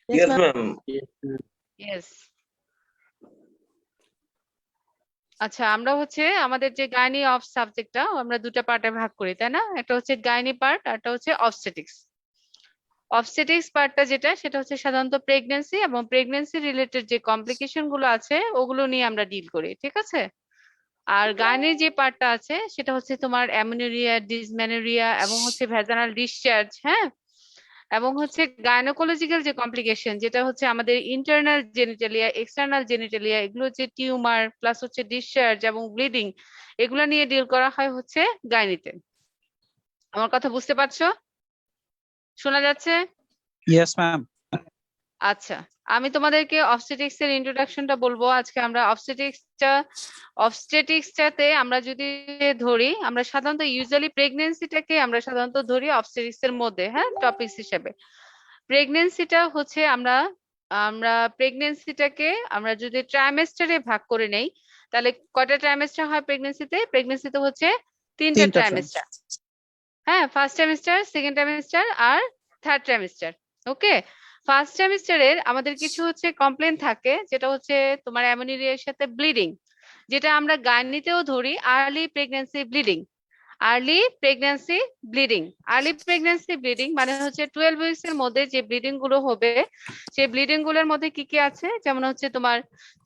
Yes, ma'am. Yes. আচ্ছা, আমরা হচ্ছে আমাদের যে গাইনি অফ সাবজেক্টটা আমরা দুটো পার্টে ভাগ করি, তাই না? একটা হচ্ছে গাইনি পার্ট আর একটা হচ্ছে অবস্টেটিক্স। অবস্টেটিক্স পার্টটা যেটা, সেটা হচ্ছে সাধারণত প্রেগন্যান্সি এবং প্রেগন্যান্সি রিলেটেড যে কমপ্লিকেশন গুলো আছে ওগুলো নিয়ে আমরা ডিল করি, ঠিক আছে? আর গাইনির যে পার্টটা আছে সেটা হচ্ছে তোমার অ্যামেনোরিয়া, ডিসমেনোরিয়া এবং হচ্ছে ভ্যাজানাল ডিসচার্জ, হ্যাঁ, এবং হচ্ছে গাইনোকোলজিক্যাল যে কমপ্লিকেশন যেটা হচ্ছে আমাদের ইন্টারনাল জেনিটালিয়া, এক্সটার্নাল জেনিটালিয়া, এগুলো হচ্ছে টিউমার প্লাস হচ্ছে ডিসচার্জ এবং ব্লিডিং, এগুলো নিয়ে ডিল করা হয় হচ্ছে গাইনিতে। আমার কথা বুঝতে পারছো? শোনা যাচ্ছে? Yes, ma'am. আচ্ছা, আমি তোমাদেরকে অবস্টেটিক্স এর ইন্ট্রোডাকশনটা বলবো। আজকে আমরা অবস্টেটিক্সটাতে আমরা যদি ধরি, আমরা সাধারণত ইউজুয়ালি প্রেগনেন্সিটাকে আমরা সাধারণত ধরি অবস্টেটিক্স এর মধ্যে, হ্যাঁ, টপিকস হিসেবে। প্রেগনেন্সিটা হচ্ছে আমরা আমরা প্রেগনেন্সিটাকে আমরা যদি ট্রাইমেস্টারে ভাগ করে নেই, তাহলে কয়টা ট্রাইমেস্টার হয় প্রেগনেন্সিতে? প্রেগনেন্সিতে হচ্ছে তিনটা তিনটা ট্রাইমেস্টার, হ্যাঁ, ফার্স্ট ট্রাইমেস্টার, সেকেন্ড ট্রাইমেস্টার আর থার্ড ট্রাইমেস্টার। ওকে, ফার্স্ট ট্রাইমেস্টারের আমাদের কিছু হচ্ছে কমপ্লেন থাকে, যেটা হচ্ছে তোমার অ্যামোনিরিয়ার সাথে ব্লিডিং, যেটা আমরা গাইনিতেও ধরি early pregnancy bleeding. Early pregnancy bleeding, early pregnancy bleeding মানে হচ্ছে 12 উইকস এর মধ্যে যে ব্লিডিং গুলো হবে, সেই ব্লিডিং গুলোর মধ্যে কি কি আছে, যেমন হচ্ছে তোমার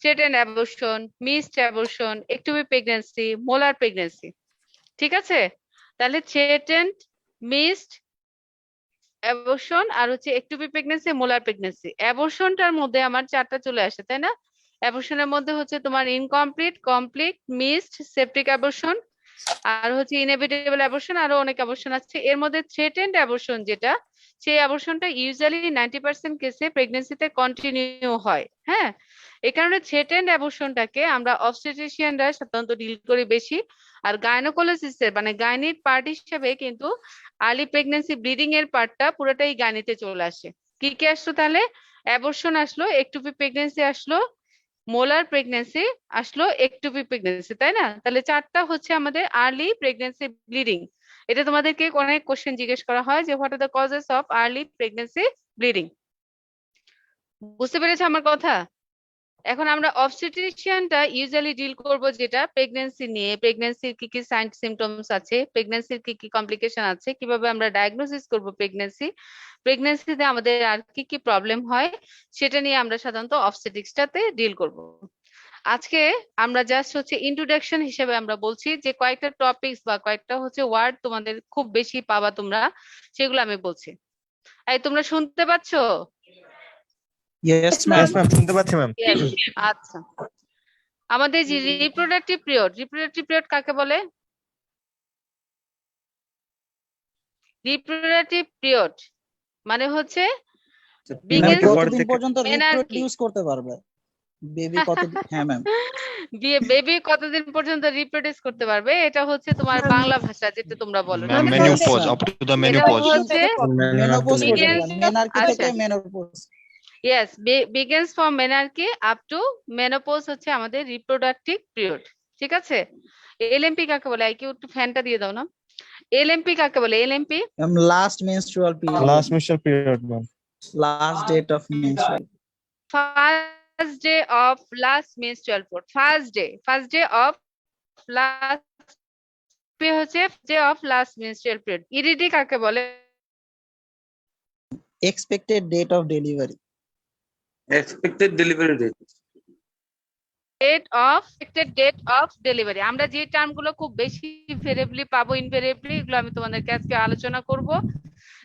threatened abortion, missed abortion, active pregnancy, molar pregnancy, ঠিক আছে? তাহলে থ্রেটেন্ড, মিসড, অ্যাবর্শন আর হচ্ছে একটিভ প্রেগন্যান্সি, মোলার প্রেগন্যান্সি। অ্যাবর্শনটার মধ্যে আমার চারটা চলে আসে, তাই না? অ্যাবর্শনের মধ্যে হচ্ছে তোমার incomplete, complete, missed, septic abortion, আর হচ্ছে ইনএভিটেবল অ্যাবর্শন, আরো অনেক অ্যাবর্শন আছে। এর মধ্যে থ্রেটেন্ড অ্যাবর্শন যেটা, সেই অ্যাবর্শনটা ইউজুয়ালি 90% কেসে প্রেগনেন্সিতে কন্টিনিউ হয়, হ্যাঁ। এই কারণে থ্রেটেন্ড অ্যাবর্শনটাকে আমরা অবস্টেট্রিশিয়ানরা সাধারণত ডিল করি বেশি। আর গাইনোকোলজিস্টের মানে গাইনির পার্ট হিসেবে কিন্তু আর্লি প্রেগনেন্সি ব্লিডিং এর পার্টটা পুরোটাই গাইনিতে চলে আসে। কি কি আসলো তাহলে? অ্যাবর্শন আসলো, একটুপি প্রেগনেন্সি আসলো, মোলার প্রেগনেন্সি আসলো, একটুপি প্রেগনেন্সি, তাই না? তাহলে চারটা হচ্ছে আমাদের আর্লি প্রেগনেন্সি ব্লিডিং। এটা তোমাদেরকে অনেক কোশ্চেন জিজ্ঞেস করা হয় যে what are the causes of early pregnancy bleeding. বুঝতে পেরেছো আমার কথা? এখন আমরা অবস্টেট্রিশিয়ানটা ইউজুয়ালি ডিল করব যেটা প্রেগনেন্সি নিয়ে, প্রেগনেন্সির কি কি সাইন সিমটমস আছে, প্রেগনেন্সির কি কি কমপ্লিকেশন আছে, কিভাবে আমরা ডায়াগনোসিস করব প্রেগনেন্সি, প্রেগনেন্সিতে আমাদের আর কি কি প্রবলেম হয়, সেটা নিয়ে আমরা সাধারণত অবস্টেট্রিক্সটাতে ডিল করব। আজকে আমরা জাস্ট হচ্ছে ইন্ট্রোডাকশন হিসেবে আমরা বলছি যে কয়েকটা টপিকস বা কয়েকটা হচ্ছে ওয়ার্ড তোমাদের খুব বেশি পাবা তোমরা, সেগুলো আমি বলছি। এই তোমরা শুনতে পাচ্ছো? Yes, ma'am. Yes, ma'am. শুনতে পাচ্ছি, ম্যাম। Yes. আচ্ছা, আমাদের যে রিপ্রোডাক্টিভ পিরিয়ড কাকে বলে? রিপ্রোডাক্টিভ পিরিয়ড মানে হচ্ছে Ma'am, বিগিনস কতদিন পর্যন্ত মেনার্কি। reproduce করতে পারবে? বেবি কতদিন? হ্যাঁ, ম্যাম। বেবি কতদিন পর্যন্ত রিপ্রোডিউস করতে পারবে, এটা হচ্ছে তোমার বাংলা ভাষা যেটা তোমরা বলো, Ma'am, ঠিক আছে? menopause, up to the এটা menopause. হচ্ছে মেনোপজ পর্যন্ত, begins, মেনার্কি থেকে আচ্ছা, menopause. Yes, begins from মেনার্কি up to menopause হচ্ছে আমাদের রিপ্রোডাক্টিভ পিরিয়ড, ঠিক আছে? এলএমপি কাকে বলে? আইকিউ একটু ফ্যানটা দিয়ে দাও না। এলএমপি কাকে বলে? LMP Last menstrual period. Last menstrual period, ma'am. Last date of menstrual. First day of last menstrual period, first day of last হচ্ছে day of last menstrual period. EDD কাকে বলে? Expected date of delivery. Expected delivery date. Date of delivery. আমরা যে term গুলো খুব বেশি ভেরিয়েবলি পাবো, invariably, এগুলো আমি তোমাদেরকে আজকে আলোচনা করব।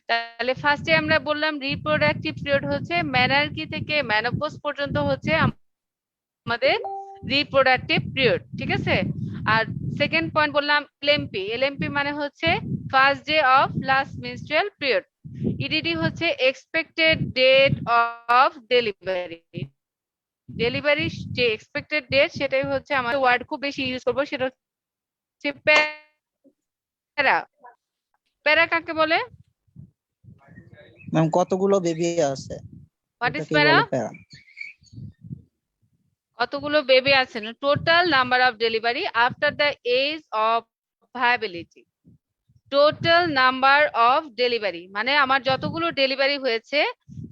তাহলে ফার্স্টে আমরা বললাম রিপ্রোডাক্টিভ পিরিয়ড হচ্ছে মেনার্কি থেকে মেনোপজ পর্যন্ত হচ্ছে আমাদের রিপ্রোডাক্টিভ পিরিয়ড, ঠিক আছে? আর সেকেন্ড পয়েন্ট বললাম এলএমপি মানে হচ্ছে first day of last menstrual period. EDD হচ্ছে এক্সপেক্টেড ডেট অফ ডেলিভারি যে এক্সপেক্টেড ডেট, সেটাই হচ্ছে আমাদের ওয়ার্ড খুব বেশি ইউজ করবো, সেটা হচ্ছে প্যারা। প্যারা কাকে বলে? ম্যাম, কতগুলো বেবি আছে? হোয়াট ইজ এটাকে প্যারা? বলে প্যারা। কতগুলো বেবি আছে না, total number of delivery after the age of viability. Total number of delivery মানে আমার যতগুলো ডেলিভারি হয়েছে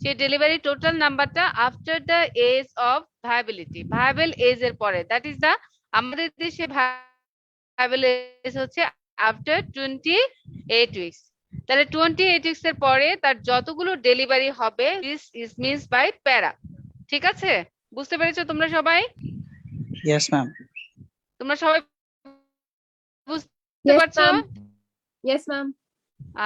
সেই ডেলিভারি টোটাল নাম্বারটা after the age of viability, viable age এর পরে, দ্যাট ইজ দ্য, আমাদের দেশে ভায়াবল এজ হচ্ছে আফটার 28 উইকস। তাহলে 28 উইকস এর পরে তার যতগুলো ডেলিভারি হবে দিস ইজ মিনস বাই প্যারা। ঠিক আছে, বুঝতে পেরেছো তোমরা সবাই? Yes, ma'am. তোমরা সবাই বুঝতে Yes, পারছো? ma'am. Yes, ma'am.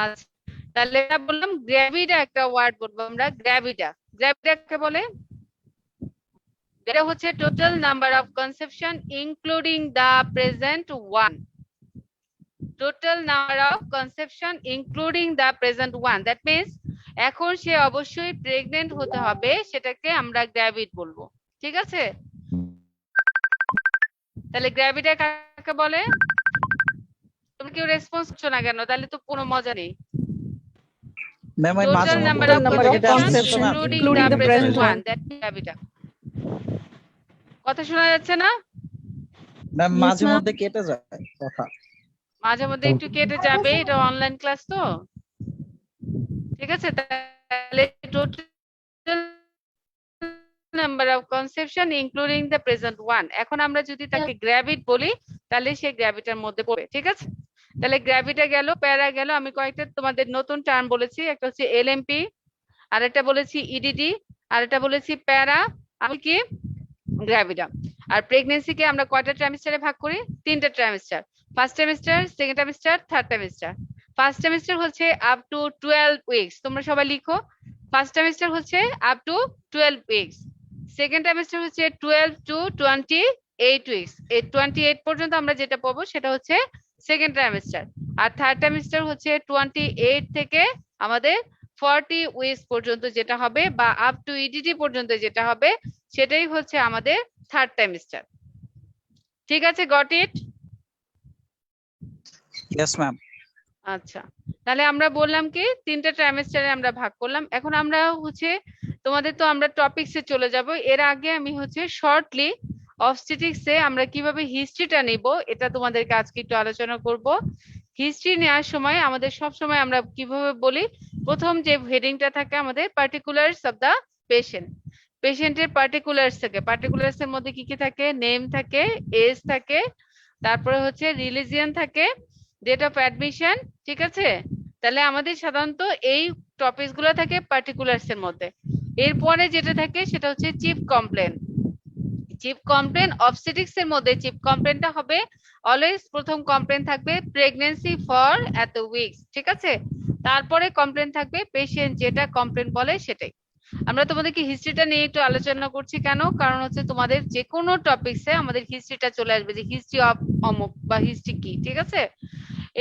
আচ্ছা, তাহলে এটা বললাম গ্র্যাভিডা, একটা ওয়ার্ড বলবো আমরা, গ্র্যাভিডা। গ্র্যাভিডা কে বলে? এটা হচ্ছে total number of conception including the present one. Total number of conception including the present one, that means এখন সে অবশ্যই প্রেগনেন্ট হতে হবে, সেটাকে আমরা গ্র্যাভিড বলবো। ঠিক আছে, তাহলে গ্র্যাভিডা কাকে বলে? তুমি কেউ রেসপন্স করছো না কেন? তাহলে তো কোনো মজা নেই। Ma'am, ওই মাঝে Total মধ্যে number of number of এটা conception আসছে, ma'am. including including the the present present one, one. that গ্র্যাভিডা। কথা শোনা যাচ্ছে না? Ma'am, Yes, মাঝে ma'am. মধ্যে কেটে যায় কথা। মাঝে মধ্যে একটু কেটে যাবে, এটা অনলাইন ক্লাস তো। ঠিক আছে, তাহলে total number of conception including the present one, এখন আমরা যদি তাকে গ্র্যাভিড বলি তাহলে সে গ্র্যাভিটার মধ্যে পড়বে। ঠিক আছে, তাহলে গ্র্যাভিটা গেল, প্যারা গেল। আমি কয়েকটা তোমাদের নতুন টার্ম বলেছি, একটা হচ্ছে এলএমপি, আরেকটা বলেছি ইডিডি, আরেকটা বলেছি প্যারা, আমি কি গ্র্যাভিডা। আর প্রেগনেন্সিকে আমরা কয়টা ট্রাইমেস্টারে ভাগ করি? 3টা trimester, first trimester, second trimester, third trimester. First trimester হচ্ছে আপ টু 12 উইকস, তোমরা সবাই লিখো। ফার্স্ট ট্রাইমেস্টার হচ্ছে up to 12 weeks, second trimester হচ্ছে 12 টু 28 উইকস। এই 28 পর্যন্ত আমরা যেটা পাবো সেটা হচ্ছে সেকেন্ড ট্রাইমেস্টার। আর থার্ড ট্রাইমেস্টার হচ্ছে 28 থেকে আমাদের 40 উইকস পর্যন্ত যেটা হবে, বা আপ টু ইডিডি পর্যন্ত যেটা হবে, সেটাই হচ্ছে আমাদের থার্ড ট্রাইমেস্টার। ঠিক আছে, গট ইট? Yes, ma'am. আচ্ছা, তাহলে আমরা বললাম কি 3টা ট্রাইমেস্টারে আমরা ভাগ করলাম। এখন আমরা হচ্ছে তোমাদের তো আমরা টপিকসে চলে যাব। এর আগে আমি হচ্ছে শর্টলি অবস্টেট্রিক্সে আমরা কিভাবে হিস্ট্রিটা নিব এটা তোমাদেরকে আজকে একটু আলোচনা করব। হিস্ট্রি নেওয়ার সময় আমাদের সব সময় আমরা কিভাবে বলি, প্রথম যে হেডিংটা থাকে আমাদের পার্টিকুলারস অফ দা পেশেন্ট, পেশেন্টের পার্টিকুলারস থাকে। পার্টিকুলারস এর মধ্যে কি কি থাকে? নেম থাকে, এজ থাকে, তারপরে হচ্ছে রিলিজিয়ন থাকে, ডেট অফ অ্যাডমিশন। ঠিক আছে, তাহলে আমাদের সাধারণত এই টপিকস গুলো থাকে পার্টিকুলারস এর মধ্যে। এরপরে যেটা থাকে সেটা হচ্ছে chief complain. Chief complain obstetrics এর মধ্যে চিফ কমপ্লেনটা হবে অলওয়েজ, প্রথম কমপ্লেন থাকবে প্রেগন্যান্সি ফর এত উইকস। ঠিক আছে, তারপরে কমপ্লেন থাকবে পেশেন্ট যেটা কমপ্লেন বলে সেটাই। আমরা তোমাদেরকে হিস্ট্রিটা নিয়ে একটু আলোচনা করছি, কেন? কারণ হচ্ছে তোমাদের যে কোনো টপিকসে আমাদের হিস্ট্রিটা চলে আসবে, যে হিস্ট্রি অফ অমুক বা হিস্ট্রি কি। ঠিক আছে,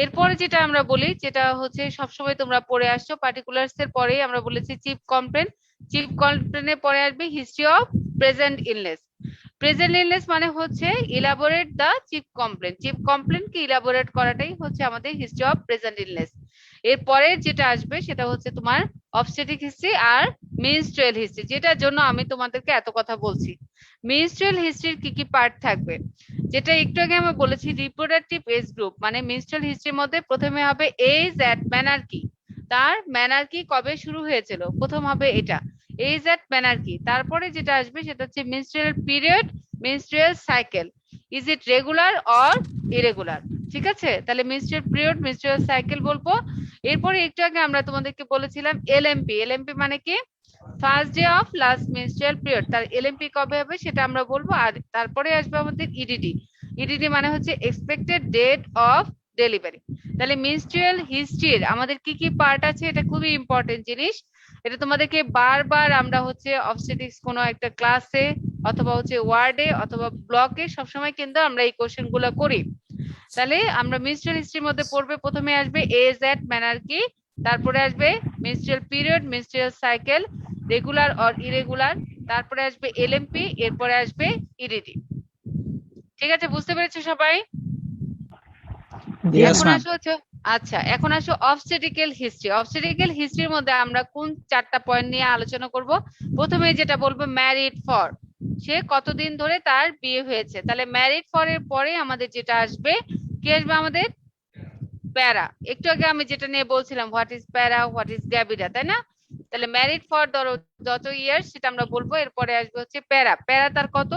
এরপরে যেটা আমরা বলি, যেটা হচ্ছে সবসময় তোমরা পড়ে আসছো, পার্টিকুলারস এর পরেই আমরা বলেছি চিফ কমপ্লেন। চিফ কমপ্লেনের পরে আসবে history of present illness. Present illness মানে হচ্ছে ইলাবোরেট দা চিফ কমপ্লেন। চিফ কমপ্লেন কি ইলাবোরেট করাটাই হচ্ছে আমাদের হিস্ট্রি অফ প্রেজেন্ট ইলনেস। এরপরে যেটা আসবে সেটা হচ্ছে তোমার অবস্টেট্রিক হিস্ট্রি আর মেনস্ট্রুয়াল হিস্ট্রি, যেটার জন্য আমি তোমাদেরকে এত কথা বলছি। মেনস্ট্রুয়াল হিস্ট্রির কি কি পার্ট থাকবে, যেটা একটু আগে আমি বলেছি রিপ্রোডাক্টিভ এজ গ্রুপ, মানে মেনস্ট্রুয়াল হিস্ট্রির মধ্যে প্রথমে হবে এজ এট ম্যানার্কি, তার ম্যানার্কি কবে শুরু হয়েছিল, প্রথম হবে এটা এজ এট ম্যানার্কি। তারপরে যেটা আসবে সেটা হচ্ছে menstrual period, menstrual cycle, is it regular or irregular. ঠিক আছে, তাহলে মেনস্ট্রুয়াল পিরিয়ড, মেনস্ট্রুয়াল সাইকেল বলবো। এরপরে একটু আগে আমরা তোমাদেরকে বলেছিলাম এলএমপি। এলএমপি মানে কি? First day of last menstrual period, তার এলএমপি কবে হবে সেটা আমরা বলবো। আর তারপরে আসবে আমাদের ইডিডি। ইডিডি মানে হচ্ছে এক্সপেক্টেড ডেট অফ ডেলিভারি। তাহলে মেনস্ট্রুয়াল হিস্ট্রির আমাদের কি কি পার্ট আছে, এটা খুবই ইম্পর্টেন্ট জিনিস। এটা তোমাদেরকে বারবার আমরা হচ্ছে অবস্টেট্রিক্স কোনো একটা ক্লাসে অথবা হচ্ছে ওয়ার্ডে অথবা ব্লকে সবসময় কিন্তু আমরা এই কোশ্চেন গুলো করি। তাহলে আমরা মেনস্ট্রুয়াল হিস্ট্রির মধ্যে পড়বে, প্রথমে আসবে এজ এট ম্যানার্কি, তারপরে আসবে menstrual period, menstrual cycle, regular or irregular, তারপরে আসবে এলএমপি, এরপরে আসবে ইডিডি। ঠিক আছে, বুঝতে পেরেছো সবাই? Yes, এখন ma'am. আসো হচ্ছে, আচ্ছা এখন আসো অবস্টেট্রিক্যাল হিস্ট্রি। অবস্টেট্রিক্যাল হিস্ট্রির মধ্যে আমরা কোন 4টা পয়েন্ট নিয়ে আলোচনা করব? প্রথমে যেটা বলবো ম্যারিড ফর, সে কতদিন ধরে তার বিয়ে হয়েছে। তাহলে ম্যারিড ফর এর পরে আমাদের যেটা আসবে, কি আসবে আমাদের? প্যারা। একটু আগে আমি যেটা নিয়ে বলছিলাম হোয়াট ইজ প্যারা, হোয়াট ইজ গ্র্যাভিডা, তাই না? তাহলে ম্যারিড ফর ধরো যত ইয়ার্স সেটা আমরা বলবো, এরপরে আসবে হচ্ছে প্যারা। প্যারা তার কত?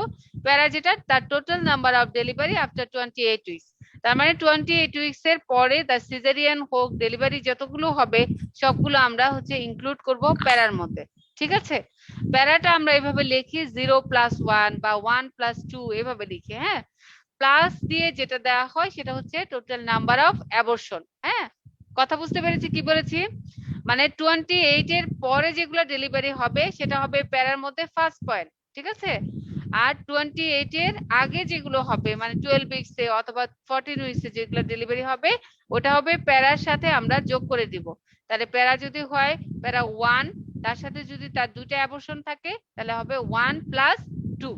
প্যারা যেটা তার total number of delivery after 28 weeks. তার মানে 28 উইকস এর পরে তার সিজারিয়ান হোক ডেলিভারি যতগুলো হবে সবগুলো আমরা হচ্ছে ইনক্লুড করব প্যারার মধ্যে। ঠিক আছে, প্যারাটা আমরা এভাবে লিখি 0+1 বা 1+2 এভাবে লিখি। হ্যাঁ, প্লাস দিয়ে যেটা দেওয়া হয় সেটা হচ্ছে টোটাল নাম্বার অফ অ্যাবর্শন। হ্যাঁ, কথা বুঝতে পেরেছি কি বলেছি? মানে 28 এর পরে যেগুলো ডেলিভারি হবে সেটা হবে প্যারার মধ্যে ফার্স্ট পয়েন্ট। ঠিক আছে, আর 28 এর আগে যেগুলো হবে মানে 12 উইকসে অথবা 14 উইকসে যেগুলো ডেলিভারি হবে ওটা হবে প্যারার সাথে আমরা যোগ করে দিব। তাহলে প্যারা যদি হয় প্যারা 1, তার সাথে যদি তার দুইটা অ্যাবর্শন থাকে তাহলে হবে 1+2।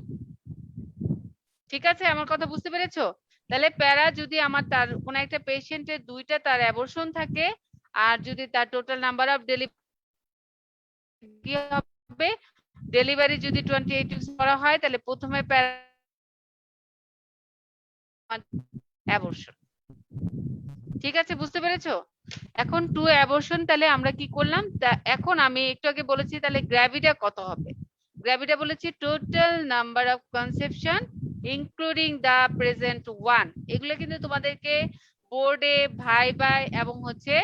ঠিক আছে, আমার কথা বুঝতে পেরেছো? তাহলে প্যারা যদি আমার তার কোন একটা পেশেন্টের দুইটা তার অ্যাবর্শন থাকে আর যদি তার টোটাল নাম্বার অফ ডেলিভারি হবে, ডেলিভারি যদি 28 উইকস করা হয় তাহলে প্রথমে প্যারা অ্যাবর্শন। ঠিক আছে, বুঝতে পেরেছো? এখন 2 অ্যাবর্শন তাহলে আমরা কি করলাম? এখন আমি একটু আগে বলেছি তাহলে গ্র্যাভিটা কত হবে। গ্র্যাভিটা বলেছি total number of conception including the present one. এগুলো কিন্তু তোমাদেরকে বোর্ডে, ভাইভায় এবং হচ্ছে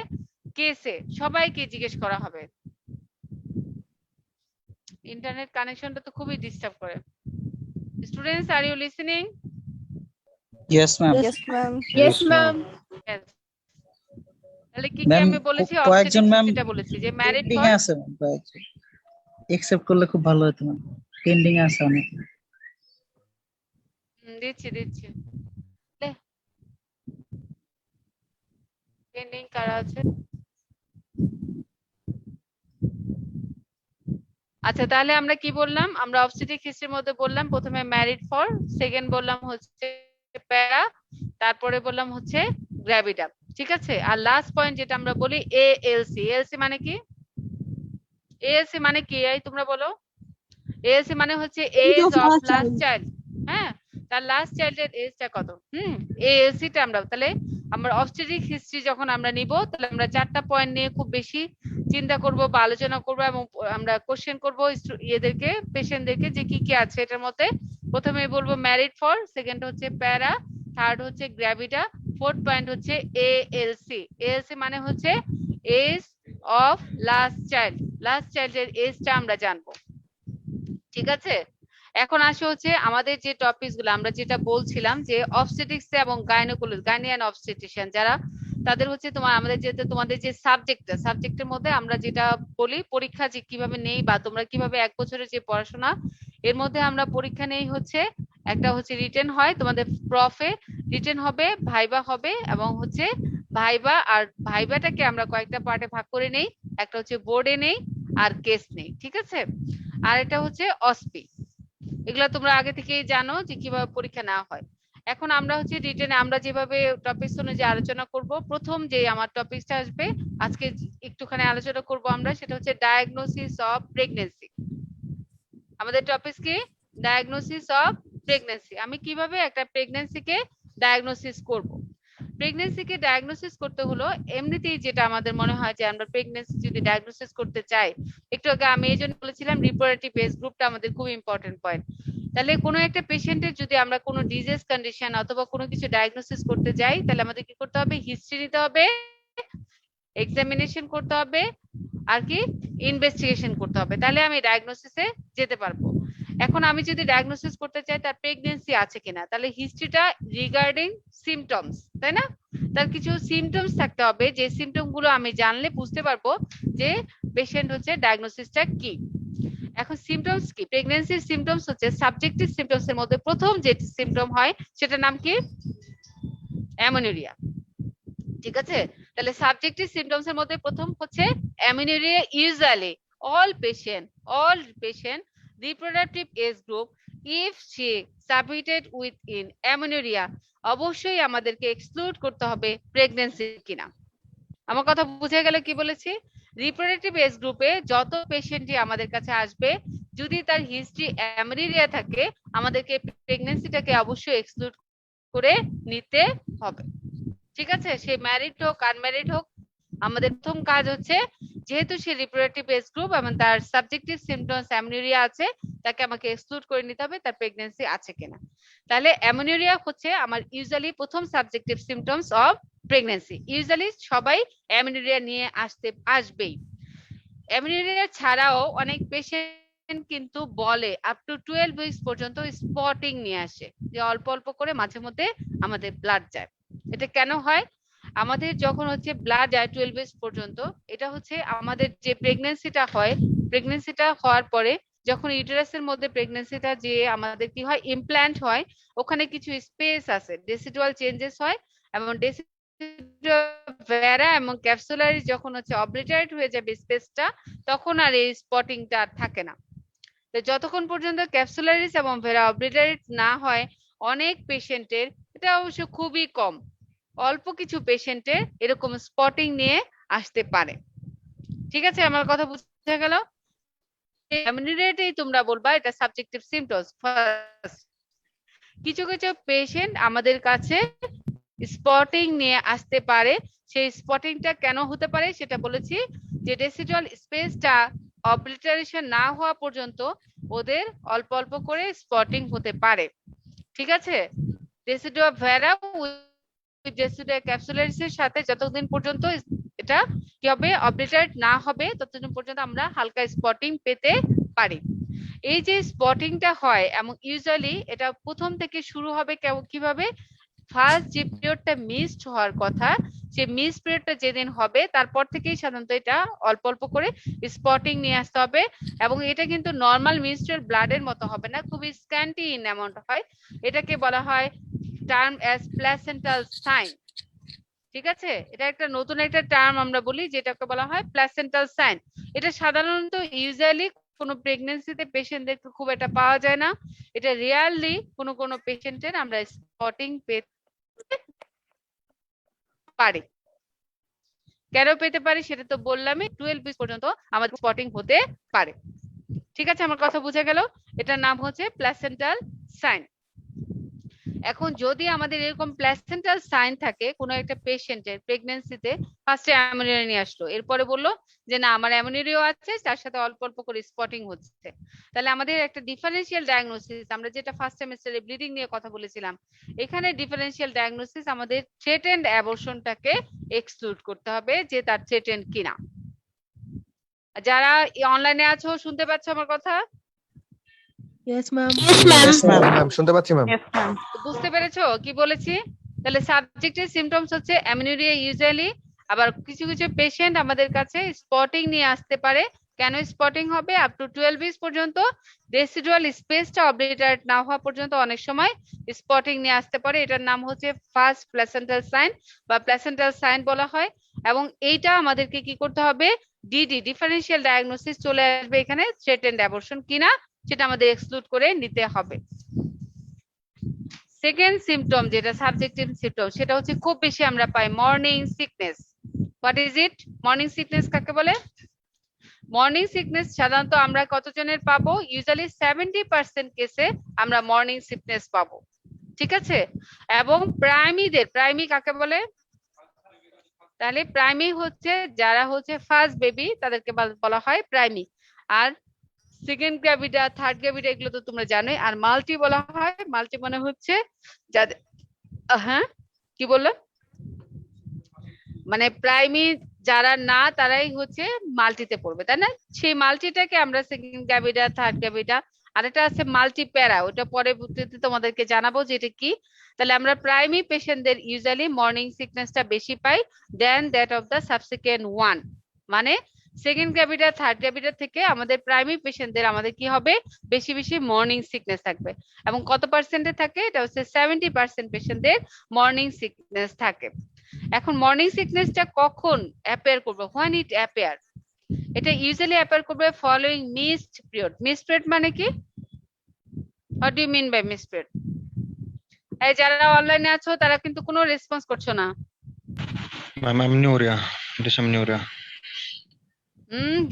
কেসে সবাইকে জিজ্ঞেস করা হবে। ইন্টারনেট কানেকশনটা তো খুবই ডিস্টার্ব করে। Students, are you listening? Yes, ma'am. Yes, ma'am. Yes, ma'am. Yes. তাহলে কি কি Ma'am, আমি বলেছি? কয়েকজন অবজেক্টিভ ma'am যেটা বলেছি যে ম্যারিড পেন্ডিং ফর, আছে ম্যাম, কয়েকজন একসেপ্ট করলে খুব ভালো হতো ম্যাম, পেন্ডিং আছে অনেক। দিচ্ছি পেন্ডিং কারা আছে? আচ্ছা, তাহলে আমরা কি বললাম? আমরা অবস্টেটিক হিস্ট্রির মধ্যে বললাম প্রথমে ম্যারিড ফর, সেকেন্ড বললাম হচ্ছে প্যারা, তারপরে বললাম হচ্ছে গ্র্যাভিডা। ঠিক আছে, আর লাস্ট পয়েন্ট যেটা আমরা বলি এএলসি। এএলসি মানে কি? এএলসি মানে কি এই তোমরা বলো? এএলসি মানে হচ্ছে এজ অফ লাস্ট চাইল্ড। হ্যাঁ, তার লাস্ট চাইল্ডের এজটা কত? এএলসিটা আমরা তাহলে আমরা অবস্টেটিক হিস্ট্রি যখন আমরা নিব তাহলে আমরা 4টা পয়েন্ট নিয়ে খুব বেশি চিন্তা করব বা আলোচনা করব এবং আমরা কোশ্চেন করব এদেরকে, পেশেন্টদেরকে যে কি কি আছে এটার মধ্যে। প্রথমে বলবো ম্যারিড ফর, সেকেন্ড হচ্ছে প্যারা, থার্ড হচ্ছে গ্র্যাভিডা, ফোর্থ পয়েন্ট হচ্ছে এএলসি। এএলসি মানে হচ্ছে age of last child. Last চাইল্ডের এজটা আমরা জানবো। ঠিক আছে, এখন আসে হচ্ছে আমাদের যে টপিকস গুলো আমরা যেটা বলছিলাম যে অবস্টেটিক্স এবং গাইনোকোলজি, গাইনি এন্ড অবস্টেটিশিয়ান যারা, তাদের হচ্ছে আমাদের যেটা তোমাদের যে সাবজেক্টের মধ্যে আমরা যেটা বলি পরীক্ষা যে কিভাবে নেই বা তোমরা কিভাবে 1 বছরের যে পড়াশোনা এর মধ্যে আমরা পরীক্ষা নেই হচ্ছে একটা হচ্ছে রিটেন হয় তোমাদের প্রফে, রিটেন হবে, ভাইবা হবে এবং হচ্ছে ভাইবা আর ভাইবাটাকে আমরা কয়েকটা পার্টে ভাগ করে নেই। একটা হচ্ছে বোর্ডে নেই আর কেস নেই। ঠিক আছে, আর এটা হচ্ছে অসপি। এগুলা তোমরা আগে থেকেই জানো যে কিভাবে পরীক্ষা নেওয়া হয়। এখন আমরা হচ্ছে রিটেনে আমরা যেভাবে টপিকস অনুযায়ী আলোচনা করব, প্রথম যে আমার টপিকসটা আসবে আজকে একটুখানি আলোচনা করব আমরা, সেটা হচ্ছে ডায়াগনোসিস অফ প্রেগন্যান্সি। আমাদের টপিক কি? Diagnosis of pregnancy. আমি কিভাবে একটা প্রেগন্যান্সিকে ডায়াগনোসিস করব। প্রেগন্যান্সিকে ডায়াগনোসিস করতে হলো এমনিতেই যেটা আমাদের মনে হয় যে আমরা প্রেগন্যান্সি যদি ডায়াগনোসিস করতে চাই, একটু আগে আমি এই জন্য বলেছিলাম রিপ্রোডাক্টিভ এজ গ্রুপটা আমাদের খুব ইম্পর্টেন্ট পয়েন্ট। তাহলে কোনো একটা পেশেন্টের যদি আমরা কোনো ডিজিজ কন্ডিশন অথবা কোনো কিছু ডায়াগনোসিস করতে যাই তাহলে আমাদের কি করতে হবে? হিস্ট্রি নিতে হবে, এক্সামিনেশন করতে হবে আর কি ইনভেস্টিগেশন করতে হবে, তাহলে আমি ডায়াগনোসিসে যেতে পারবো। এখন আমি যদি ডায়াগনোসিস করতে চাই তার প্রেগন্যান্সি আছে কিনা, তাহলে হিস্ট্রিটা রিগার্ডিং সিমটমস, তাই না? তার কিছু সিমটমস থাকতে হবে, যে সিমটম গুলো আমি জানলে বুঝতে পারবো যে পেশেন্ট হচ্ছে ডায়াগনোসিসটা কি। এখন সিমটমস কি? প্রেগন্যান্সির সিমটমস হচ্ছে সাবজেক্টিভ সিমটমস এর মধ্যে প্রথম যে সিমটম হয় সেটার নাম কি? অ্যামেনোরিয়া। ঠিক আছে, তাহলে সাবজেক্টিভ সিমটমস এর মধ্যে প্রথম হচ্ছে amenorrhoea. Usually all patient reproductive age group if she submitted with in amenorrhea, অবশ্যই আমাদেরকে এক্সক্লুড করতে হবে প্রেগন্যান্সি কিনা। আমার কথা বুঝে গেল কি বলেছি? রিপ্রোডাক্টিভ এজ গ্রুপে যত পেশেন্টই আমাদের কাছে আসবে যদি তার হিস্ট্রি অ্যামেনোরিয়া থাকে আমাদেরকে প্রেগন্যান্সিটাকে অবশ্যই এক্সক্লুড করে নিতে হবে। ঠিক আছে, সে ম্যারিড হোক আনম্যারিড হোক, আমাদের প্রথম কাজ হচ্ছে যেহেতু সে রিপ্রোডাক্টিভ এজ গ্রুপ এবং তার সাবজেক্টিভ সিমটমস অ্যামনিউরিয়া আছে, তাকে আমাকে এক্সক্লুড করে নিতে হবে তার প্রেগন্যান্সি আছে কিনা। তাহলে অ্যামনিউরিয়া হচ্ছে আমার ইউজুয়ালি প্রথম subjective symptoms of pregnancy. Usually সবাই অ্যামনিউরিয়া নিয়ে আসবেই। অ্যামনিউরিয়া ছাড়াও অনেক পেশেন্ট কিন্তু বলে আপ টু 12 উইকস পর্যন্ত স্পটিং নিয়ে আসে, যে অল্প অল্প করে মাঝে মধ্যে আমাদের ব্লাড যায়। এটা কেন হয়? আমাদের যখন হচ্ছে ব্লাড যায় 12 উইকস পর্যন্ত, এটা হচ্ছে আমাদের যে প্রেগন্যান্সিটা হয়, প্রেগন্যান্সিটা হওয়ার পরে যখন ইউটেরাসের মধ্যে প্রেগন্যান্সিটা যে আমাদের কি হয় ইমপ্ল্যান্ট হয়, ওখানে কিছু স্পেস আছে, ডেসিডুয়াল চেঞ্জেস হয় এবং ভেরা এবং ক্যাপসুলারি যখন হচ্ছে অবলিটারেট হয়ে যাবে স্পেসটা, তখন আর এই স্পটিংটা আর থাকে না। তো যতক্ষণ পর্যন্ত ক্যাপসুলারিস এবং ভেরা অবলিটারেট না হয়, অনেক পেশেন্টের, এটা অবশ্য খুবই কম, অল্প কিছু পেশেন্টের এরকম স্পটিং নিয়ে আসতে পারে। ঠিক আছে, আমার কথা বুঝে গেল? অ্যামনিউরিয়াটাই তোমরা বলবা এটা সাবজেক্টিভ সিমটমস। কিছু কিছু পেশেন্ট আমাদের কাছে স্পটিং নিয়ে আসতে পারে। সেই স্পটিংটা কেন হতে পারে সেটা বলেছি, যে রেসিডুয়াল স্পেসটা অবলিটারেশন না হওয়া পর্যন্ত ওদের অল্প অল্প করে স্পটিং হতে পারে। ঠিক আছে, রেসিডুয়া ভেরা রেসিডুয়া ক্যাপসুলারিসের সাথে যতদিন পর্যন্ত এটা কি হবে অবলিটারেট না হবে, ততদিন পর্যন্ত আমরা হালকা স্পটিং পেতে পারি। এই যে স্পটিংটা হয় এবং ইউজুয়ালি এটা প্রথম থেকে শুরু হবে কিভাবে, ফার্স্ট যে পিরিয়ডটা মিসড হওয়ার কথা, সেই মিস পিরিয়ডটা যেদিন হবে তারপর থেকেই সাধারণত এটা অল্প অল্প করে স্পটিং নিয়ে আসতে হবে। এবং এটা কিন্তু নর্মাল মিনস্ট্রুয়াল ব্লাডের মতো হবে না, খুবই স্ক্যান্টি ইন অ্যামাউন্ট হয়। এটাকে বলা হয় টার্ম অ্যাজ প্ল্যাসেন্টাল সাইন। ঠিক আছে, এটা একটা নতুন একটা টার্ম আমরা বলি, যেটাকে বলা হয় প্ল্যাসেন্টাল সাইন। এটা সাধারণত ইউজুয়ালি কোনো প্রেগন্যান্সিতে পেশেন্টদের খুব একটা পাওয়া যায় না। এটা রিয়ারলি কোনো কোনো পেশেন্টের আমরা স্পটিং পেতে পারি। কেন পেতে পারি সেটা তো বললামই, 12 উইক পর্যন্ত আমাদের স্পটিং হতে পারে। ঠিক আছে, আমার কথা বুঝে গেল? এটার নাম হচ্ছে প্ল্যাসেন্টাল সাইন। এখন যদি আমাদের এরকম প্ল্যাসেন্টাল সাইন থাকে কোনো একটা পেশেন্টের প্রেগন্যান্সিতে, ফার্স্টে অ্যামনিউরিয়া নিয়ে আসলো, এরপরে বললো যে না আমার অ্যামনিউরিয়া আছে, তার সাথে অল্প অল্প করে স্পটিং হচ্ছে, তাহলে আমাদের একটা ডিফারেন্সিয়াল ডায়াগনোসিস, আমরা যেটা ফার্স্ট সেমিস্টারে ব্লিডিং নিয়ে কথা বলেছিলাম, এখানে ডিফারেন্সিয়াল ডায়াগনোসিস আমাদের থ্রেটেন্ড অ্যাবর্শনটাকে এক্সক্লুড করতে হবে যে তার থ্রেটেন্ড কিনা। যারা অনলাইনে আছো শুনতে পাচ্ছ আমার কথা? Yes, ma'am. Yes, ma'am. Yes, ma'am. শুনতে পাচ্ছি ম্যাম। Yes, ma'am. বুঝতে পেরেছো কি বলেছি? তাহলে সাবজেক্টিভ সিমটমস হচ্ছে অ্যামনিউরিয়া ইউজুয়ালি, আবার কিছু কিছু পেশেন্ট আমাদের কাছে স্পটিং নিয়ে আসতে পারে। কেন স্পটিং হবে? আপ টু 12 উইকস পর্যন্ত রেসিডুয়াল স্পেসটা অবলিটারেট না হওয়া পর্যন্ত অনেক সময় স্পটিং নিয়ে আসতে পারে। এটার নাম হচ্ছে ফার্স্ট প্ল্যাসেন্টাল সাইন বা প্ল্যাসেন্টাল সাইন বলা হয়। এবং এইটা আমাদেরকে কি করতে হবে, ডিডি ডিফারেন্সিয়াল ডায়াগনোসিস চলে আসবে এখানে, থ্রেটেন্ড অ্যাবর্শন কিনা সেটা আমাদের এক্সক্লুড করে নিতে হবে। সেকেন্ড সিমটম যেটা সাবজেক্টিভ সিমটম, সেটা হচ্ছে খুব বেশি আমরা পাই morning sickness. What is it? Morning sickness কাকে বলে? মর্নিং সিকনেস সাধারণত আমরা কতজনের পাবো? ইউজুয়ালি 70% কেসে আমরা মর্নিং সিকনেস পাবো। ঠিক আছে, এবং প্রাইমি কাকে বলে? তাহলে প্রাইমি হচ্ছে যারা হচ্ছে ফার্স্ট বেবি, তাদেরকে বলা হয় প্রাইমি। আর সেকেন্ড গ্র্যাভিটা, থার্ড গ্র্যাভিটা এগুলো তো তোমরা জানোই। আর মাল্টি বলা হয়, মাল্টি মানে হচ্ছে যাদের, হ্যাঁ কি বললো, মানে প্রাইমি যারা না তারাই হচ্ছে মাল্টিতে পড়বে, তাই না? সেই মাল্টিটাকে আমরা সেকেন্ড গ্র্যাভিটা, থার্ড গ্র্যাভিটা, আরেকটা আছে মাল্টি প্যারা, ওটা পরবর্তীতে তোমাদেরকে জানাবো যে এটা কি। তাহলে আমরা প্রাইমি পেশেন্টদের ইউজুয়ালি মর্নিং সিকনেসটা বেশি পাই then that of the subsequent one. মানে সেকেন্ড গ্র্যাভিটা, থার্ড গ্র্যাভিটা থেকে আমাদের প্রাইমি পেশেন্টদের আমাদের কি হবে, বেশি বেশি মর্নিং সিকনেস থাকবে। এবং কত পার্সেন্টে থাকে? এটা হচ্ছে 70% পেশেন্টদের মর্নিং সিকনেস থাকে। এখন মর্নিং সিকনেসটা কখন অ্যাপিয়ার করবে? হোয়েন ইট অ্যাপিয়ার, এটা ইউজুয়ালি অ্যাপিয়ার করবে following missed period. Missed period মানে কি? What do you mean by missed period? এই যারা অনলাইনে আছো তারা কিন্তু কোনো রেসপন্স করছো না। ম্যাম অ্যামনিউরিয়া, ডিসঅ্যামনিউরিয়া।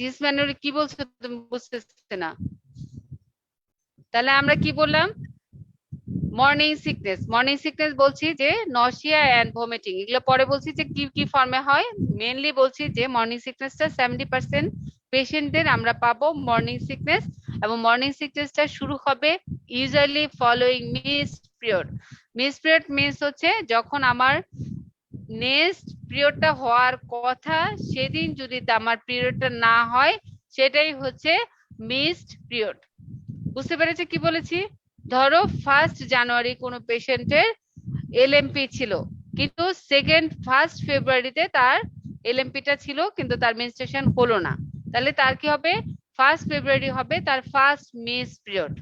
ডিসম্যানুরি কি বলছো তুমি? বুঝতেছি না। তাহলে আমরা কি বললাম? মর্নিং সিকনেস বলছি যে নশিয়া এন্ড ভমিটিং, এগুলো পরে বলছি যে কি কি ফর্মে হয়। মেইনলি বলছি যে মর্নিং সিকনেসটা 70% পেশেন্টদের আমরা পাবো মর্নিং সিকনেস, এবং মর্নিং সিকনেসটা শুরু হবে usually following missed period. Missed period means হচ্ছে যখন আমার নেক্সট পিরিয়ডটা হওয়ার কথা সেদিন যদি আমার পিরিয়ডটা না হয়, সেটাই হচ্ছে মিসড পিরিয়ড। বুঝতে পেরেছে কি বলেছি? ধরো 1 জানুয়ারি কোনো পেশেন্টের এলএমপি ছিল, কিন্তু 1 ফেব্রুয়ারিতে তার এলএমপিটা ছিল কিন্তু তার মেনস্ট্রুয়েশন হলো না, তাহলে তার কি হবে? 1 ফেব্রুয়ারি হবে তার ফার্স্ট মিস পিরিয়ড।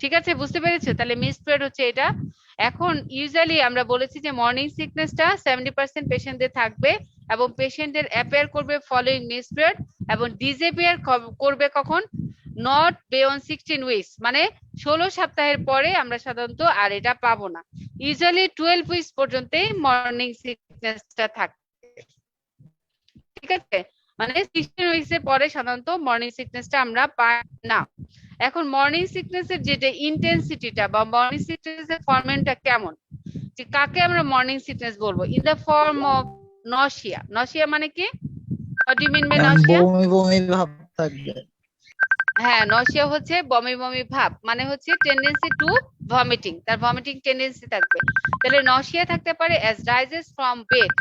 ঠিক আছে, বুঝতে পেরেছো? তাহলে মিস পিরিয়ড হচ্ছে এটা। এখন ইউজুয়ালি আমরা বলেছি যে মর্নিং সিকনেসটা 70% পেশেন্টদের থাকবে এবং পেশেন্টের অ্যাপিয়ার করবে ফলোইং মিস পিরিয়ড এবং ডিসঅ্যাপিয়ার করবে কখন? নট বিয়ন্ড 16 উইকস, মানে 16 সপ্তাহের পরে আমরা সাধারণত আর এটা পাবো না। ইউজুয়ালি 12 উইকস পর্যন্তই মর্নিং সিকনেসটা থাকে। ঠিক আছে, মানে 16 উইকস এর পরে সাধারণত মর্নিং সিকনেসটা আমরা পাই না। এখন মর্নিং সিকনেস এর যেটা ইন্টেন্সিটিটা বা মর্নিং সিকনেস এর ফর্মেটটা কেমন, যে কাকে আমরা মর্নিং সিকনেস বলবো? In the form of nausea. Nausea মানে কি? What do you mean by nausea? বমি বমি ভাব থাকবে। হ্যাঁ, নশিয়া হচ্ছে বমি বমি ভাব, মানে হচ্ছে টেন্ডেন্সি টু ভমিটিং, তার ভমিটিং টেন্ডেন্সি থাকবে। তাহলে নশিয়া থাকতে পারে অ্যাজ রাইজেস ফ্রম বেড,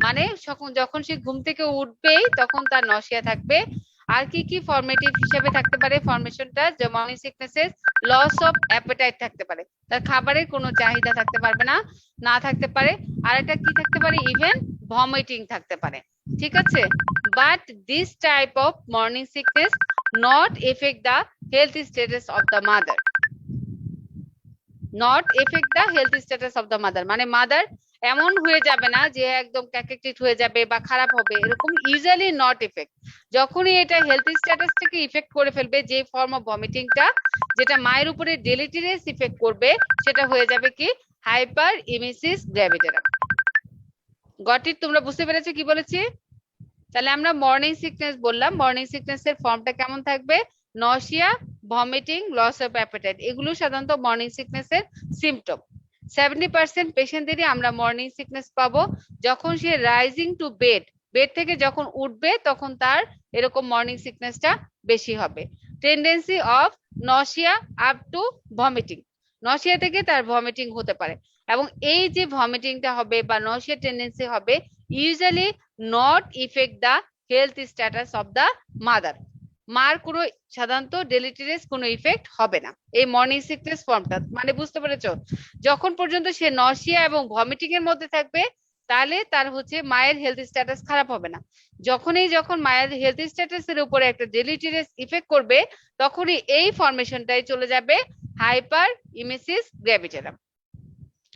মানে যখন সে ঘুম থেকে উঠবেই তখন তার নশিয়া থাকবে। আর কি কি ফর্মেটিভ হিসেবে থাকতে পারে ফরমেশনটা? যে মর্নিং সিকনেসের লস অফ অ্যাপেটাইট থাকতে পারে, তার খাবারের কোনো চাহিদা থাকতে পারবে না, না থাকতে পারে। আর একটা কি থাকতে পারে? ইভেন ভমিটিং থাকতে পারে। ঠিক আছে, but this type of morning sickness not affect the health status of the mother, not affect the health status of the mother, মানে মাদার এমন হয়ে যাবে না যে একদম ক্যাকেটিক হয়ে যাবে বা খারাপ হবে, এরকম ইউজুয়ালি নট এফেক্ট। যখনই এটা হেলথ স্ট্যাটাস থেকে ইফেক্ট করে ফেলবে, যে ফর্ম অফ ভমিটিংটা যেটা মায়ের উপরে ডেলিটেরিয়াস ইফেক্ট করবে, সেটা হয়ে যাবে কি? Hyper emesis gravidarum. Got it? তোমরা বুঝতে পেরেছো কি বলেছি? তাহলে আমরা মর্নিং সিকনেস বললাম, মর্নিং সিকনেস এর ফর্মটা কেমন থাকবে? Nausea, vomiting, loss of appetite, এগুলো সাধারণত মর্নিং সিকনেস এর সিম্পটম। 70% পেশেন্টদেরই আমরা মর্নিং সিকনেস পাবো যখন সে রাইজিং টু বেড, বেড থেকে যখন উঠবে তখন তার এরকম মর্নিং সিকনেসটা বেশি হবে। Tendency of nausea up to vomiting, nausea থেকে তার ভমিটিং হতে পারে, এবং এই যে ভমিটিংটা হবে বা নশিয়া টেন্ডেন্সি হবে usually not affect the health status of the mother, মার কোনো সাধারণত ডেলিটেরিয়াস কোনো ইফেক্ট হবে না এই মর্নিং সিকনেস ফর্মটা। মানে বুঝতে পেরেছো? যখন পর্যন্ত সে নশিয়া এবং ভমিটিং এর মধ্যে থাকবে তাহলে তার হচ্ছে মায়ের হেলথ স্ট্যাটাস খারাপ হবে না। যখন মায়ের হেলথ স্ট্যাটাস এর উপরে একটা ডেলিটেরিয়াস ইফেক্ট করবে, তখনই এই ফরমেশনটাই চলে যাবে হাইপার ইমিসিস গ্র্যাভিটারাম।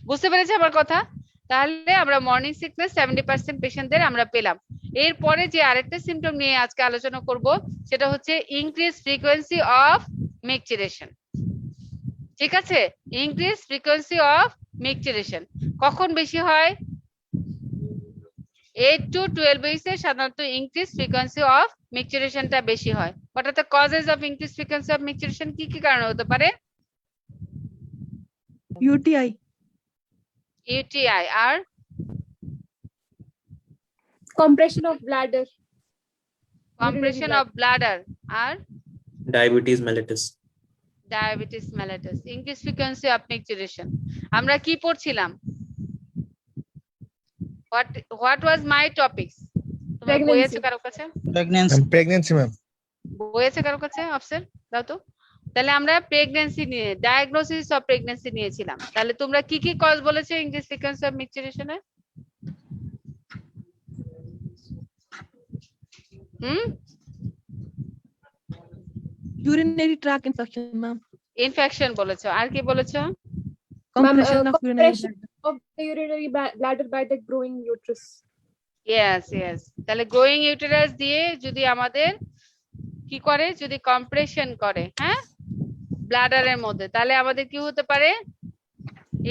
বুঝতে পেরেছে আমার কথা? তাহলে আমরা মর্নিং সিকনেস 70% পেশেন্টদের আমরা পেলাম। এরপরে যে আরেকটা সিমটম নিয়ে আজকে আলোচনা করব সেটা হচ্ছে ইনক্রিজ ফ্রিকোয়েন্সি অফ মিকচুরেশন। ঠিক আছে, ইনক্রিজ ফ্রিকোয়েন্সি অফ মিকচুরেশন কখন বেশি হয়? 8 to 12 উইকসে সাধারণত ইনক্রিজ ফ্রিকোয়েন্সি অফ মিকচুরেশনটা বেশি হয়। What are the causes of increase frequency of micturition? কি কি কারণে হতে পারে? UTI, ইউটিআই, আর compression of bladder, compression of bladder, আর diabetes mellitus. Diabetes mellitus. Increase frequency of micturition আমরা কি পড়ছিলাম? What was my topics? তোমার বই আছে কারো কাছে? প্রেগন্যান্সি। Pregnancy, ma'am. বই আছে কারো কাছে? অপশন দাও তো। তাহলে আমরা প্রেগন্যান্সি নিয়ে ডায়াগনোসিস অফ প্রেগন্যান্সি নিয়েছিলাম। তাহলে তোমরা কি কি কজ বলেছো ইনক্রিজ ফ্রিকোয়েন্সি অফ মিকচুরেশনে? urinary tract infection, ma'am. Infection বলেছো, আর কি বলেছো? Compression of urinary compression tract. of the urinary bladder by the growing uterus. Yes. তাহলে গ্রোয়িং ইউটেরাস দিয়ে যদি আমাদের কি করে, যদি কম্প্রেশন করে হ্যাঁ ব্লাডারের মধ্যে, তাহলে আমাদের কি হতে পারে?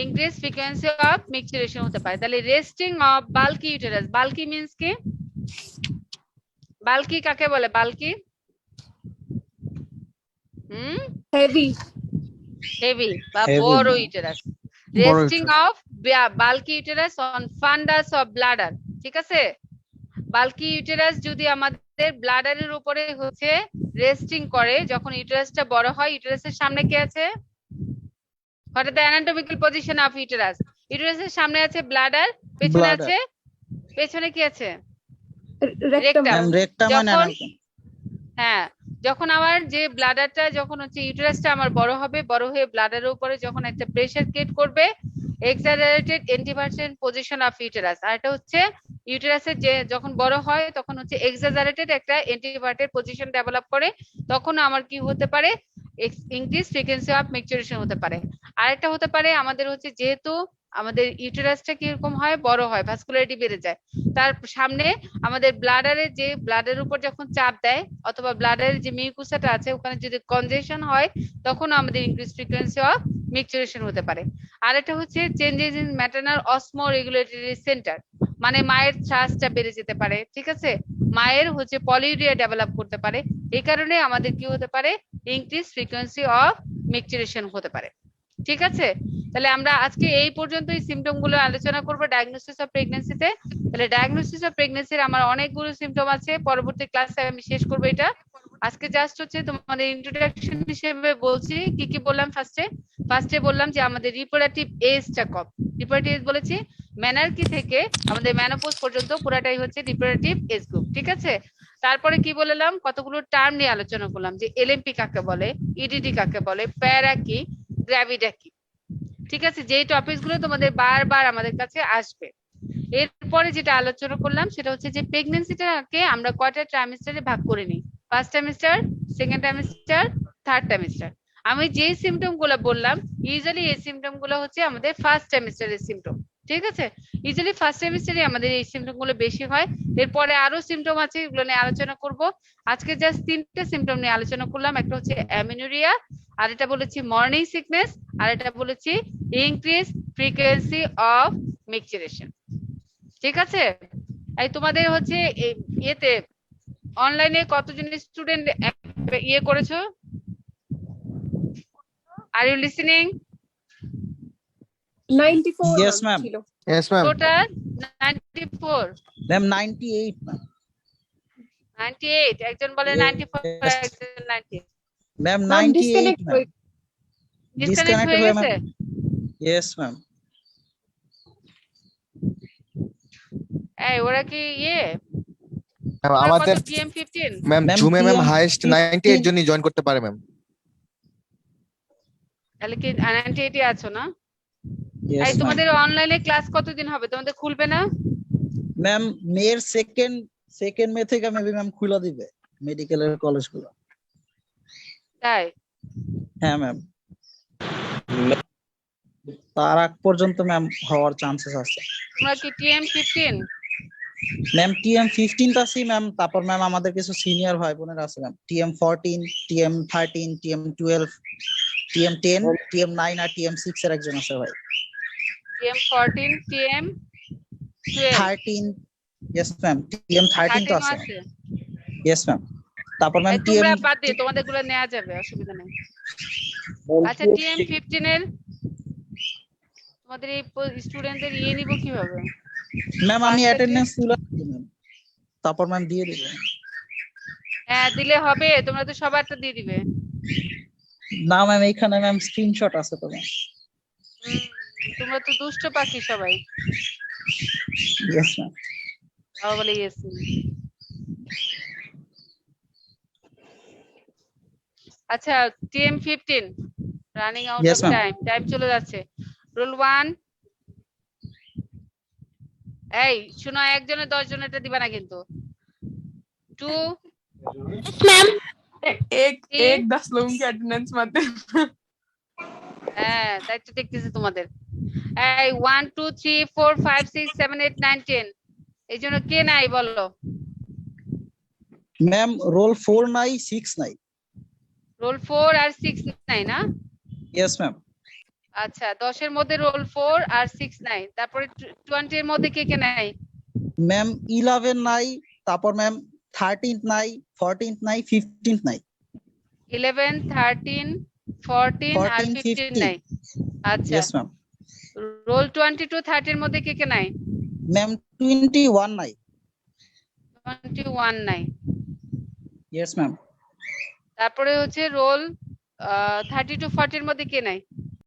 ইনক্রিজ ফ্রিকোয়েন্সি অফ মিকচুরেশন হতে পারে। তাহলে resting of bulky uterus, bulky means কি? বাল্কি কাকে বলে? Bulky Heavy. হেভি বা Heavy, বড় ma'am. ইউটেরাস, বড় resting of bulky uterus on ফান্ডাস of bladder. ঠিক আছে, বাল্কি ইউটেরাস যদি আমাদের ব্লাডারের উপরে হচ্ছে রেস্টিং করে, যখন ইউটেরাসটা বড় হয়, ইউটেরাসের সামনে কি আছে? What are the anatomical position of uterus? ইউটেরাসের সামনে আছে ব্লাডার, পেছনে Bladder. আছে, পেছনে কি আছে? Rectum. Rectum. Ma'am, rectum and যখন anal. হ্যাঁ, যখন আমার যে ব্লাডারটা যখন হচ্ছে ইউটেরাসটা আমার বড় হবে, বড় হয়ে ব্লাডারের উপরে যখন একটা প্রেসার ক্রিয়েট করবে, এক্সাজারেটেড এন্টিভার্সন পজিশন অফ ইউটেরাস। আর এটা হচ্ছে ইউটেরাসের যে যখন বড় হয় তখন হচ্ছে এক্সাজারেটেড একটা এন্টিভার্টেড পজিশন ডেভেলপ করে, তখন আমার কি হতে পারে? ইনক্রিজ ফ্রিকোয়েন্সি অফ ম্যাচুরেশন হতে পারে। আরেকটা হতে পারে আমাদের হচ্ছে যেহেতু আমাদের ইউটেরাসটা কিরকম হয়, বড় হয়, ভাস্কুলারিটি বেড়ে যায়, তার সামনে আমাদের ব্লাডারের যে ব্লাডারের উপর যখন চাপ দেয় অথবা ব্লাডারের যে মিউকুসাটা আছে ওখানে যদি কনজেশন হয়, তখন আমাদের ইনক্রিজ ফ্রিকোয়েন্সি অফ মিক্সচারেশন হতে পারে। আর এটা হচ্ছে changes in maternal osmo regulatory centre, মানে মায়ের শ্বাসটা বেড়ে যেতে পারে। ঠিক আছে, মায়ের হচ্ছে পলিউরিয়া ডেভেলপ করতে পারে, এই কারণে আমাদের কি হতে পারে? ইনক্রিজ ফ্রিকোয়েন্সি অফ মিক্সচারেশন হতে পারে। ঠিক আছে, তাহলে আমরা আজকে এই পর্যন্তই সিমটম গুলো আলোচনা করব ডায়াগনোসিস অফ প্রেগন্যান্সিতে। তাহলে ডায়াগনোসিস অফ প্রেগন্যান্সির আমার অনেকগুলো সিমটম আছে, পরবর্তী ক্লাসে আমি শেষ করব এটা। আজকে জাস্ট হচ্ছে তোমাদের ইন্ট্রোডাকশন হিসেবে বলছি কি কি বললাম। ফার্স্টে বললাম যে আমাদের রিপ্রোডাক্টিভ এজটা কম, রিপ্রোডাক্টিভ এজ বলেছি মেনার্কি থেকে আমাদের মেনোপজ পর্যন্ত পুরাটাই হচ্ছে রিপ্রোডাক্টিভ এজ গ্রুপ। ঠিক আছে, তারপরে কি বললাম? কতগুলো টার্ম নিয়ে আলোচনা করলাম, যে এলএমপি কাকে বলে, ইডিডি কাকে বলে, প্যারা কি, গ্র্যাভিডা কি। ঠিক আছে, যেই টপিকস গুলো তোমাদের বারবার আমাদের কাছে আসবে। এরপরে যেটা আলোচনা করলাম সেটা হচ্ছে যে প্রেগন্যান্সিটাকে আমরা কয়টা ট্রাইমেস্টারে ভাগ করে নিই, first trimester, second trimester, third trimester. আমি যেই সিমটম গুলো বললাম ইউজুয়ালি এই সিমটম গুলো হচ্ছে আমাদের ফার্স্ট ট্রাইমেস্টারের সিমটম। ঠিক আছে, ইউজুয়ালি ফার্স্ট ট্রাইমেস্টারে আমাদের এই সিমটম গুলো বেশি হয়। এরপরে আরো সিমটম আছে, এগুলো নিয়ে আলোচনা করব। আজকে জাস্ট 3টে সিমটম নিয়ে আলোচনা করলাম। একটা হচ্ছে অ্যামিনুরিয়া, আর এটা বলেছি মর্নিং সিকনেস, আর এটা বলেছি ইনক্রিজ ফ্রিকোয়েন্সি অফ মিক্সচারেশন। ঠিক আছে, এই তোমাদের হচ্ছে ইয়েতে অনলাইনে কতজন স্টুডেন্ট ইয়ে করেছো? Are you listening? 94 Yes, ma'am. ছিল। Yes, ma'am. Total 94। Ma'am, 98, ma'am. 98, একজন বলে 94, Yes. একজন 90। Ma'am, Ma'am, 98, disconnect ma'am. হয়ে- ডিসকানেক্ট হয়ে হয়ে, গেছে? ma'am. Yes, ma'am. এই ওরা কি ইয়ে Ma'am, তোমার আমাদের কত টিএম 15? ম্যাম Ma'am, জুমে ম্যাম TM হাইয়েস্ট 98 জনই জয়েন করতে পারে ম্যাম। তাহলে কি 98 আছো না? Yes, এই ma'am. তোমাদের অনলাইনে ক্লাস কতদিন হবে? তোমাদের খুলবে না? Ma'am, মেয়ের সেকেন্ড মে থেকে মেবি ম্যাম খুলে দিবে মেডিকেলের কলেজগুলো। তাই? হ্যাঁ ম্যাম, তার আগ পর্যন্ত ম্যাম হওয়ার চান্সেস আছে। তোমরা কি টিএম 15? ম্যাম টিএম 15 আছে ম্যাম, তারপর ম্যাম আমাদের কিছু সিনিয়র ভাই বোনেরা আছে ma'am, TM 14, TM 13, TM 12, TM 10, TM 9 আর টিএম 6 এর একজন আছে ভাই। TM 14, TM 12, 13, yes ma'am, TM 13 তো 13 আছে, আছে। Yes ma'am. তারপর ম্যাম এই টিএম তোমরা বাদ দিয়ে তোমাদের গুলো নেওয়া যাবে, অসুবিধা নেই। আচ্ছা টিএম 15 এর তোমাদের এই স্টুডেন্টদের ইয়ে নিব কিভাবে? ম্যাম আমি পাঁচটা অ্যাটেন্ডেন্স তুলে ম্যাম, তারপর ম্যাম দিয়ে দেব। হ্যাঁ দিলে হবে, তোমরা তো সবারটা দিয়ে দিবে। না ম্যাম এইখানে ম্যাম স্ক্রিনশট আছে তো ম্যাম। তোমরা তো দুষ্ট পাখি সবাই। Yes ma'am. আবার বলে ইয়েস। আচ্ছা TM 15 running out Yes, of ma'am. Time চলে যাচ্ছে। রুল 1, এই শোনো, একজনের 10 জনেরটা দিবা না কিন্তু। 2, एक एक 10 लोगों की अटेंडेंस मत दे। হ্যাঁ তাই তো দেখতেছি তোমাদের। এই 1 2 3 4 5 6 7 8 9 10 এই জন্য কে নাই বলো? ম্যাম রোল 4 নাই 6 নাই। রোল 4 আর 6 নাই না? Yes ma'am. আচ্ছা 10 এর মধ্যে রোল 4 আর 6 নাই, তারপরে 20 এর মধ্যে কে কে নাই? ম্যাম 11 নাই, তারপর ম্যাম 13th নাই, 14th নাই, 15th নাই। 11 13 14 আর 14 15 15 নাই আচ্ছা ইয়েস ম্যাম রোল 22 30 এর মধ্যে কে কে নাই ম্যাম 21 নাই 21 নাই ইয়েস ম্যাম তারপরে হচ্ছে রোল 32 40 এর মধ্যে কে নাই